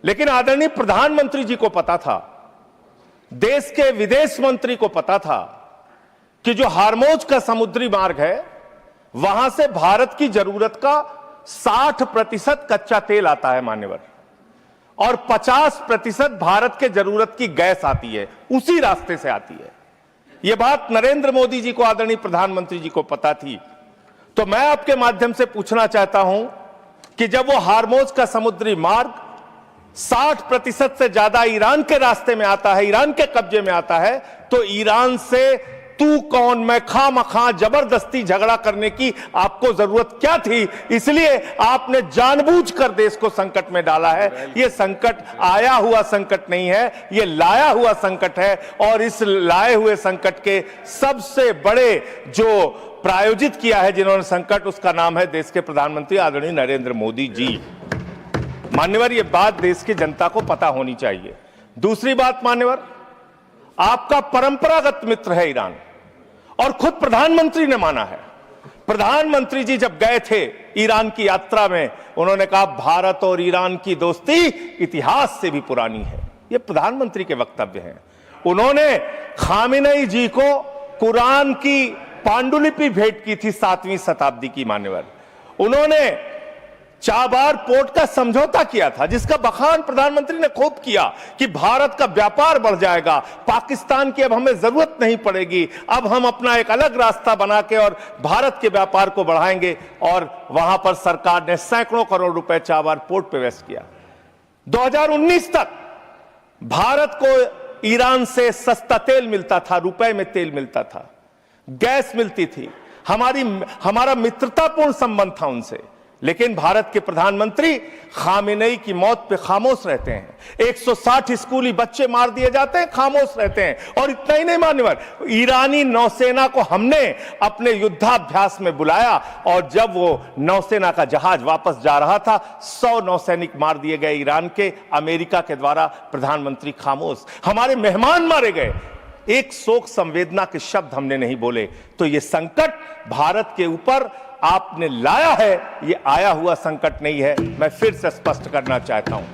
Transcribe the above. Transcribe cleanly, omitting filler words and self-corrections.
लेकिन आदरणीय प्रधानमंत्री जी को पता था, देश के विदेश मंत्री को पता था कि जो हार्मोज का समुद्री मार्ग है वहां से भारत की जरूरत का 60% कच्चा तेल आता है मान्यवर, और 50% भारत के जरूरत की गैस आती है, उसी रास्ते से आती है। यह बात नरेंद्र मोदी जी को, आदरणीय प्रधानमंत्री जी को पता थी। तो मैं आपके माध्यम से पूछना चाहता हूं कि जब वो हार्मोज का समुद्री मार्ग 60% से ज्यादा ईरान के रास्ते में आता है, ईरान के कब्जे में आता है, तो ईरान से तू कौन मैं खामखा जबरदस्ती झगड़ा करने की आपको जरूरत क्या थी? इसलिए आपने जानबूझकर देश को संकट में डाला है। यह संकट आया हुआ संकट नहीं है, यह लाया हुआ संकट है, और इस लाए हुए संकट के सबसे बड़े जो प्रायोजित किया है जिन्होंने संकट, उसका नाम है देश के प्रधानमंत्री आदरणीय नरेंद्र मोदी जी। मान्यवर, यह बात देश की जनता को पता होनी चाहिए। दूसरी बात मान्यवर, आपका परंपरागत मित्र है ईरान, और खुद प्रधानमंत्री ने माना है। प्रधानमंत्री जी जब गए थे ईरान की यात्रा में, उन्होंने कहा भारत और ईरान की दोस्ती इतिहास से भी पुरानी है। यह प्रधानमंत्री के वक्तव्य हैं। उन्होंने खामेनेई जी को कुरान की पांडुलिपि भेंट की थी 7वीं शताब्दी की मान्यवर। उन्होंने चाबार पोर्ट का समझौता किया था, जिसका बखान प्रधानमंत्री ने खूब किया कि भारत का व्यापार बढ़ जाएगा, पाकिस्तान की अब हमें जरूरत नहीं पड़ेगी, अब हम अपना एक अलग रास्ता बना के और भारत के व्यापार को बढ़ाएंगे। और वहां पर सरकार ने सैकड़ों करोड़ रुपए चाबार पोर्ट पे वेस्ट किया। 2019 तक भारत को ईरान से सस्ता तेल मिलता था, रुपए में तेल मिलता था, गैस मिलती थी, हमारा मित्रतापूर्ण संबंध था उनसे। लेकिन भारत के प्रधानमंत्री खामेनेई की मौत पे खामोश रहते हैं। 160 स्कूली बच्चे मार दिए जाते हैं, खामोश रहते हैं। और इतना ही नहीं मान्यवर, ईरानी नौसेना को हमने अपने युद्धाभ्यास में बुलाया, और जब वो नौसेना का जहाज वापस जा रहा था, 100 नौसैनिक मार दिए गए ईरान के, अमेरिका के द्वारा। प्रधानमंत्री खामोश। हमारे मेहमान मारे गए, एक शोक संवेदना के शब्द हमने नहीं बोले। तो ये संकट भारत के ऊपर आपने लाया है, ये आया हुआ संकट नहीं है। मैं फिर से स्पष्ट करना चाहता हूं।